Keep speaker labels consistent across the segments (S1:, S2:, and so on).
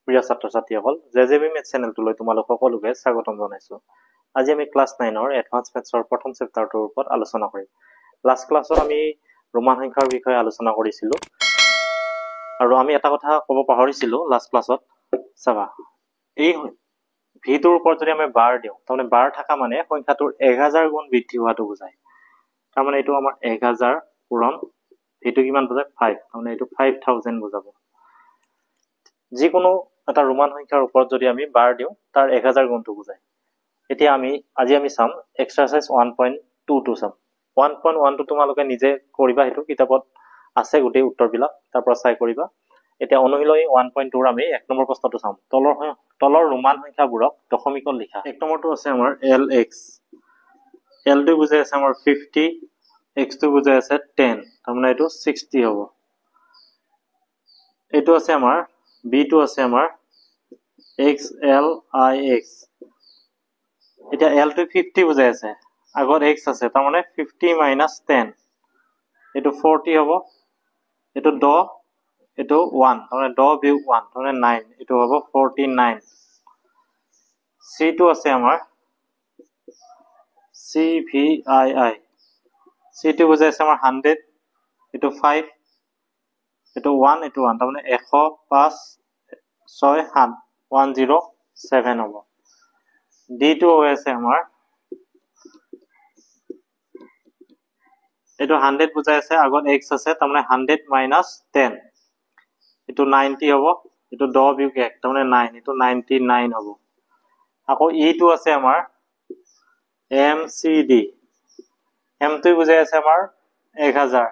S1: প্ৰিয় ছাত্ৰ-ছাত্ৰীসকল জেজেবি মেথ চেনেলটোলৈ তোমালোক সকলোকে স্বাগতম জনাইছো। আজি আমি ক্লাছ 9ৰ এডভান্স মেথছৰ প্ৰথম চেপ্টাৰটোৰ ওপৰত আলোচনা কৰিম। লাষ্ট ক্লাছত আমি ৰোমান সংখ্যাৰ বিষয়ে আলোচনা কৰিছিলো আৰু আমি এটা কথা ক'ব পাহৰিছিলো লাষ্ট ক্লাছত। চাবা, এই ভিটোৰ ওপৰত যদি আমি বাৰ দিওঁ, তাৰমানে বাৰ থকা মানে সংখ্যাটোৰ 1000 গুণ বৃদ্ধি হোৱাটো বুজায়। তাৰমানে এইটো আমাৰ 1000 পূৰণ ভিটো কিমান বুজায় 5, তাৰমানে এইটো 5000 বুজাব। যিকোনো এটা ৰোমান সংখ্যাৰ ওপৰত যদি আমি বাৰ দিওঁ তাৰ 1000 গুণটো বুজায়। এতিয়া আজি আমি চাম এক্সাৰসাইজ 1.22 চাম। 1.1 তোমালোকে নিজে কৰিবা, সেইটো কিতাপত আছে গোটেই উত্তৰবিলাক, তাৰ পৰা চাই কৰিবা। এতিয়া অনুশীলনী 1.2ৰ আমি 1 নম্বৰ প্ৰশ্নটো চাম। তলৰ ৰোমান সংখ্যাবোৰক দশমিকত লিখা। 1 নম্বৰটো আছে আমাৰ LX, L টো বুজাই আছে আমাৰ 50, X টো বুজাই আছে 10, তাৰমানে এইটো 60 হ'ব। এইটো আছে আমাৰ B টো আছে আমাৰ XLIX। এতিয়া L টো 50 বুজাই আছে, আগত X আছে, তাৰমানে 50 minus 10, এইটো 40 হ'ব। এইটো 10, এইটো 1, তাৰমানে 10 বিয়োগ 1, তাৰমানে 9, এইটো হ'ব 49। C টো আছে আমাৰ CVII, C টো বুজাই আছে আমাৰ 100, এইটো 5, এইটো 1, এইটো 1, তাৰমানে 100, 5, 6, 7, 107 হ'ব। D টো হৈ আছে আমাৰ এইটো 100 বুজাই আছে, আগত X আছে, তাৰমানে 100 minus 10, এইটো 90 হ'ব। এইটো 10 বিয়োগ 1, তাৰমানে 9, এইটো 99 হ'ব। আকৌ E টো আছে আমাৰ MCD, M টো বুজাই আছে আমাৰ 1000,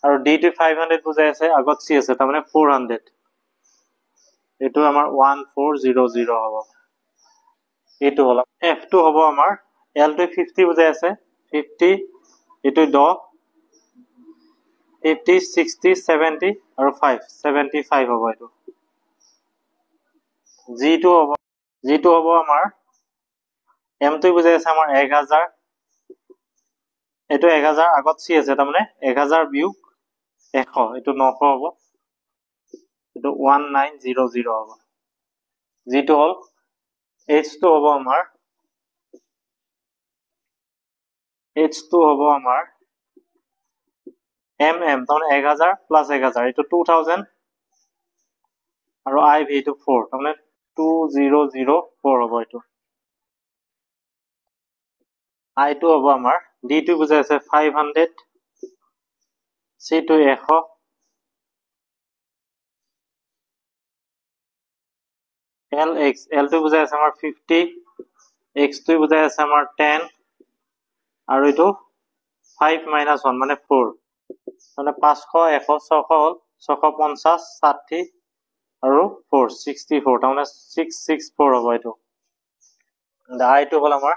S1: আৰু D টো 500 বুজাই আছে, আগত C আছে, তাৰমানে 400, এইটো আমাৰ 1400 হ'ব। এইটো হ'ল F টো হ'ব আমাৰ L টো 50 বুজাই আছে, 50, এইটো 10, 50, 60, 70 আৰু 5, 75 হ'ব। এইটো G টো হ'ব আমাৰ M টো বুজাই আছে আমাৰ 1000, এইটো 1000, আগত C আছে, তাৰমানে 1000 বিয়োগ 100, এইটো 900 হ'ব। এইটো 1900 হ'ব। G টো হ'ল H টো হ'ব আমাৰ MM, তাৰমানে 1000 প্লাছ 1000, এইটো 2000, আৰু IV এইটো 4, তাৰমানে 2004 হ'ব। এইটো I টো হ'ব আমাৰ D টো বুজাই আছে 500, C টো 100, LX, L টো বুজাই আছে আমাৰ 50, X টো বুজাই আছে আমাৰ 10, আৰু এইটো 5 minus 1 মানে 4, মানে 500, 100, 600 হ'ল, 650, 60 আৰু 4, 64, তাৰমানে 664 হ'ব। এইটো I টো হ'ল আমাৰ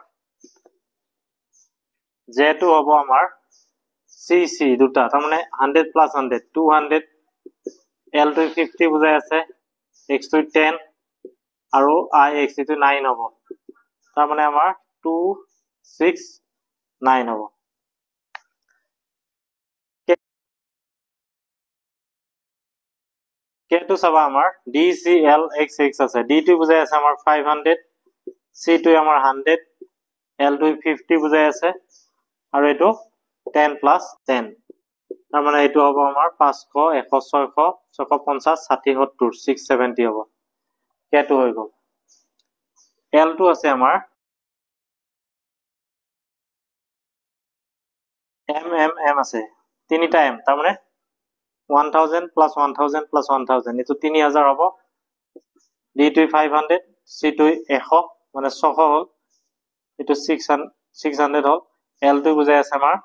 S1: J টো হ'ব আমাৰ CC, দুটা, তাৰমানে 100 প্লাছ 100, 200, L টো 50 বুজাই আছে, X টো 10, আৰু IX এইটো 9 হ'ব, তাৰমানে আমাৰ 269 হ'ব। K টো চাবা আমাৰ DCLXX আছে, D টো বুজাই আছে আমাৰ 500, C টো আমাৰ 100, L টো 50 বুজাই আছে, আৰু এইটো 10 প্লাছ 10, তাৰমানে এইটো হ'ব আমাৰ 500, 100, 600, 650, 60, 70, 670 হ'ব। K টো হৈ গ'ল। L টো আছে আমাৰ MM আছে, তিনিটা M, তাৰমানে 1000 প্লাছ 1000 প্লাছ 1000, এইটো 3000 হ'ব। D টো 500, C টো 100, মানে 600 হ'ল, এইটো 600 হ'ল। L টো বুজাই আছে আমাৰ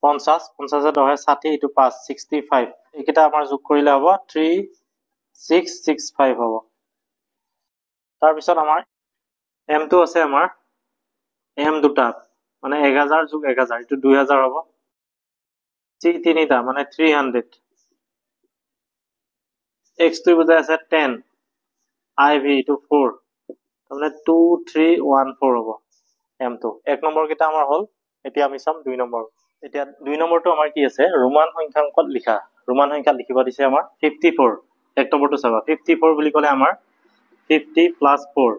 S1: 50, 50 10, 60, এইটো 5, 65, এইকেইটা আমাৰ যোগ কৰিলে হ'ব 3665 হ'ব। তাৰপিছত আমাৰ M টো আছে আমাৰ M দুটা, মানে 1000 যোগ 1000, এইটো 2000 হ'ব। C তিনিটা, মানে 300, X টো বুজাই আছে 10, IV এইটো 4, তাৰমানে 2314 হ'ব M টো। 1 নম্বৰ কেইটা আমাৰ হ'ল। এতিয়া আমি চাম 2 নম্বৰ। এতিয়া 2 নম্বৰটো আমাৰ কি আছে, ৰোমান সংখ্যাংকত লিখা। ৰোমান সংখ্যা লিখিব দিছে আমাৰ 54, এক নম্বৰটো চাবা 54 বুলি ক'লে আমাৰ 50 প্লাছ 4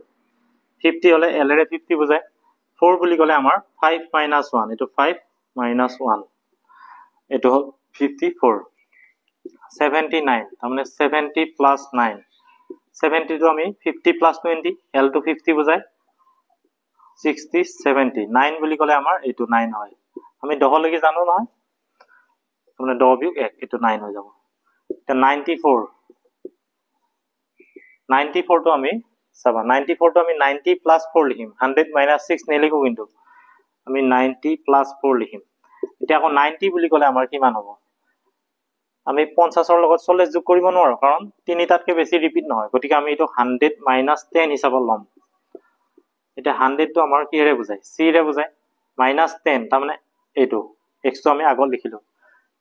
S1: 50 হ'লে L ৰে 50 বুজায় 4 বুলি ক'লে আমাৰ 5 minus 1 এইটো 5 minus 1 এইটো হ'ল 54 79 তাৰমানে 70 প্লাছ 9 70 টো আমি 50 প্লাছ 20 L টো 50 বুজায় 60 70 9 বুলি ক'লে আমাৰ এইটো 9 হয় আমি 10 লৈকে জানো নহয় তাৰমানে 10 বিয়োগ 1 এইটো 9 হৈ যাব এটা 94 94 টো আমি চাবা 94 টো আমি 90 প্লাছ 4 লিখিম 100 মাইনাস 6 নেলিখো কিন্তু আমি 90 প্লাছ 4 লিখিম এতিয়া আকৌ 90 বুলি ক'লে আমাৰ কিমান হ'ব আমি 50 ৰ লগত 40 যোগ কৰিব নোৱাৰো কাৰণ তিনিটাতকৈ বেছি ৰিপিট নহয় গতিকে আমি এইটো 100 মাইনাস 10 হিচাপত ল'ম এটা 100 টো আমাৰ কিৰে বুজায় c ৰে বুজায় মাইনাস 10 তাৰমানে এইটো x টো আমি আগত লিখিলো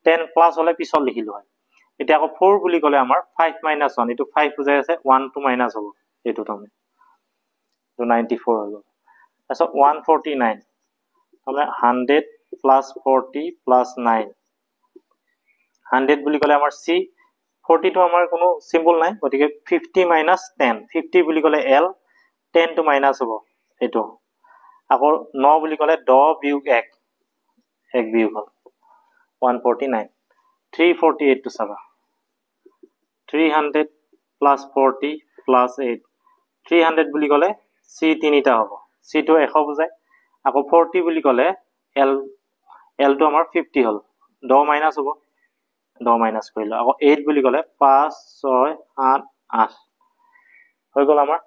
S1: 10 প্লাস হলে পিছত লিখিলো হয় এটা আকৌ 4 বুলি ক'লে আমাৰ 5 minus 1 এইটো 5 বুজাই আছে 1 to minus হ'ব এইটো তাৰমানে তো 94 হৈ গ'ল তাৰপিছত 149 তাৰমানে 100 plus 40 plus 9 100 বুলি ক'লে আমাৰ c 40 টো আমাৰ কোনো সিম্বল নাই গতিকে 50 minus 10 50 বুলি ক'লে l 10 to minus হ'ব এইটো আকৌ 9 বুলি ক'লে 10 বিয়োগ 1 বিয়োগ হ'ল 149 348 to চাবা 300 plus 40 plus 8 300 বুলি ক'লে c তিনিটা হ'ব c টো 100 বুজায় আকৌ 40 বুলি ক'লে l টো আমাৰ 50 হ'ল 10 মাইনাস হ'ব 10 মাইনাস কৰিলো আকৌ 8 বুলি ক'লে 5 6 7 8 হৈ গ'ল আমাৰ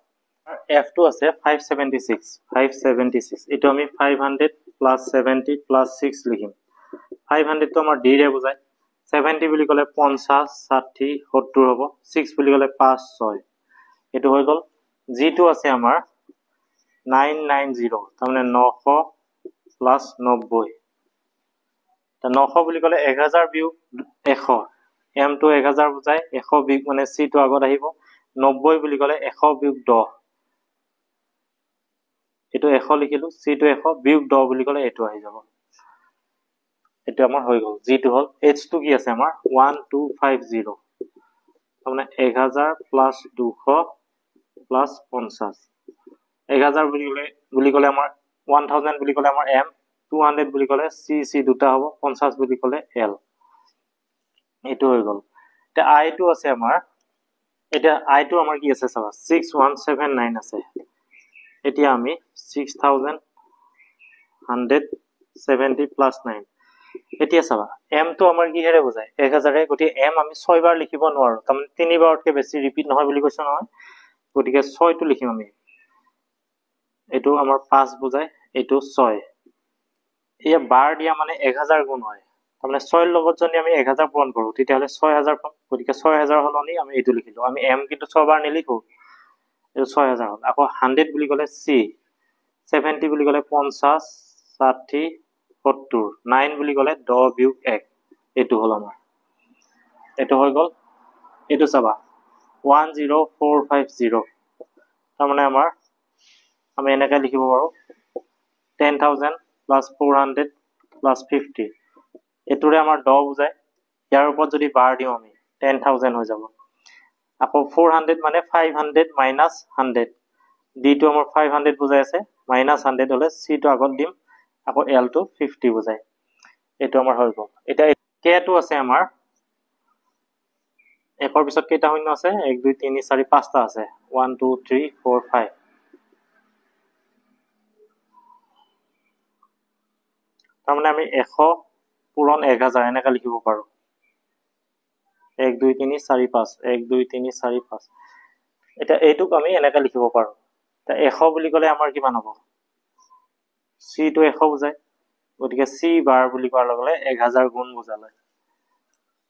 S1: f টো আছে 576 এটো আমি 500 plus 70 plus 6 লিখিম 500 টো আমাৰ d ৰে বুজায় 70 বুলি ক'লে 50 60 70 হ'ব 6 বুলি ক'লে 5 6 এটো হৈ গ'ল g টো আছে আমাৰ 990 তাৰমানে 900 plus 90 তা 900 বুলি ক'লে 1000 বিয়োগ 100 m টো 1000 বুজায় 100 বিয়োগ মানে c টো আগত আহিব 90 বুলি ক'লে 100 বিয়োগ 10 এটো 100 লিখিলো c টো 100 বিয়োগ 10 বুলি ক'লে এটো আহি যাব এটো আমাৰ হৈ গ'ল g টো হ'ল h টো কি আছে আমাৰ 1250 তাৰমানে 1000 plus 200 plus 50 1000 বুলি ক'লে আমাৰ 1000 বুলি ক'লে আমাৰ m 200 বুলি ক'লে c দুটা হ'ব 50 বুলি ক'লে l এটো হৈ গ'ল এটা i টো আছে আমাৰ এটা i টো আমাৰ কি আছে চাবা 6179 আছে এতিয়া আমি 6170 plus 9 এতিয়া চাবা m টো আমাৰ কি হেৰে বুজায় 1000 এ গতি m আমি 6 বাৰ লিখিব নোৱাৰো তাৰমানে 3 বাৰতকৈ বেছি ৰিপিট নহয় বুলি কৈছো নহয় গতিকে 6 টো লিখিম আমি এটো আমাৰ 5 বুজায় এটো 6 এই বাৰ দিয়া মানে 1000 গুণ হয় তাৰমানে 6 ৰ লগত যদি আমি 1000 পূৰণ কৰো তেতিয়া হলে 6000 পাম গতিকে 6000 হলনি আমি এটো লিখিলো আমি m কিন্তু 6 বাৰ নিলিখো এটো 6000 হল আকৌ 100 বুলি ক'লে c 70 বুলি ক'লে 50 60 70 9 বুলি ক'লে 10 বিয়োগ 1 এটো হল আমাৰ এটো হৈ গ'ল এটো চাবা 10450 তাৰমানে আমাৰ আমি এনেকৈ লিখিব পাৰো 10000 plus 400 plus 50 এটোৰে আমাৰ 10 বুজায় ইয়াৰ ওপৰত যদি বাৰ দিও আমি 10000 হৈ যাব আকৌ 400 মানে 500 minus 100 d টো আমাৰ 500 বুজাই আছে minus 100 হলে c টো আগত দিম আকৌ l টো 50 বুজায় এটো আমাৰ হৈ গ'ল এটা k টো আছে আমাৰ একৰ পিছত কেইটা শূন্য আছে 1 2 3 4 5টা আছে 1 2 3 4 5 তাৰমানে আমি 100 পূৰণ 1000 এনেকৈ লিখিব পাৰো 1 2 3 4 5 1 2 3 4 5 এটা এইটোক আমি এনেকৈ লিখিব পাৰো তা 100 বুলি ক'লে আমাৰ কিমান হ'ব c টো 100 বুজায় গতিকে c বাৰ বুলি কোৱাৰ লগে লগে 1000 গুণ বুজালে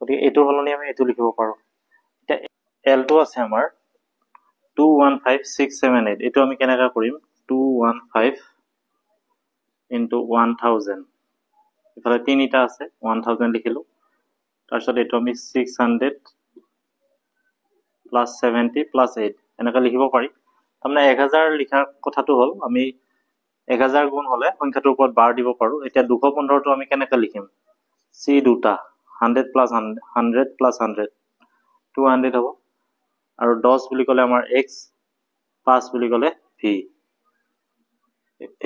S1: গতিকে এটো হলনি আমি এটো লিখিব পাৰো এটা l টো আছে আমাৰ 215678 এটো আমি কেনেকৈ কৰিম 215 into 1000 ইফালে তিনিটা আছে 1000 লিখিলো তাৰপিছত এটো আমি 600 plus 70 plus 8 এনেকৈ লিখিব পাৰি তাৰমানে 1000 লিখাৰ কথাটো হ'ল আমি 1000 গুণ হলে সংখ্যাটোৰ ওপৰত বাৰ দিব পাৰো এতিয়া 215 টো আমি কেনেকৈ লিখিম c দুটা 100 plus 100 plus 100 200 হ'ব আৰু 10 বুলি ক'লে আমাৰ x, 5 বুলি ক'লে v।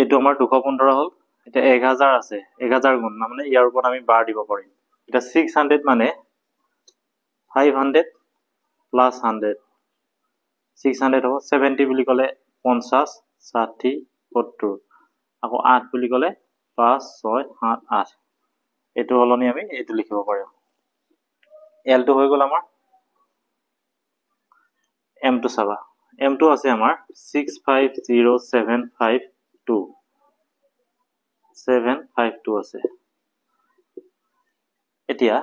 S1: এইটো আমাৰ 215 হ'ল। এতিয়া 1000 আছে, 1000 গুণ মানে ইয়াৰ ওপৰত আমি বাৰ দিব পাৰিম। এতিয়া 600 মানে 500 প্লাছ 100, 600 হ'ব। 70 বুলি ক'লে 50, 60, 70, আকৌ 8 বুলি ক'লে 5, 6, 7, 8। এইটো সলনি আমি এইটো লিখিব পাৰিম। এলটো হৈ গ'ল আমাৰ। এমটো চাবা, এমটো আছে আমাৰ 650752, 752 আছে। এতিয়া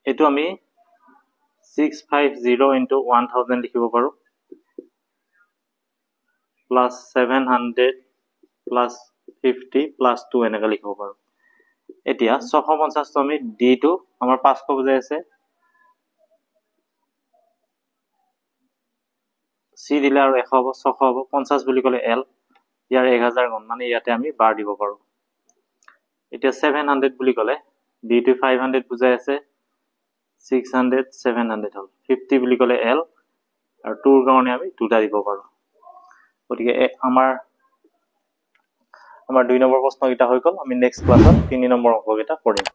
S1: এইটো আমি 650 into 1000 লিখিব পাৰো, প্লাছ 700 প্লাছ 50 প্লাছ 2 এনেকৈ লিখিব পাৰো। এতিয়া 650টো আমি ডিটো আমাৰ 500 বুজাই আছে, চি দিলে আৰু 100 হ'ব, 600 হ'ব। 50 বুলি ক'লে এল, ইয়াৰ 1000 গুণ মানে ইয়াতে আমি বাৰ দিব পাৰো। এতিয়া 700 বুলি ক'লে ডিটো 500 বুজাই আছে, 600, 700 হ'ল। 50 বুলি ক'লে এল, আৰু 2ৰ কাৰণে আমি 2টা দিব পাৰো। গতিকে আমাৰ 2 নম্বৰ প্ৰশ্নকেইটা হৈ গ'ল। আমি নেক্সট ক্লাছত 3 নম্বৰ অংককেইটা কৰিম।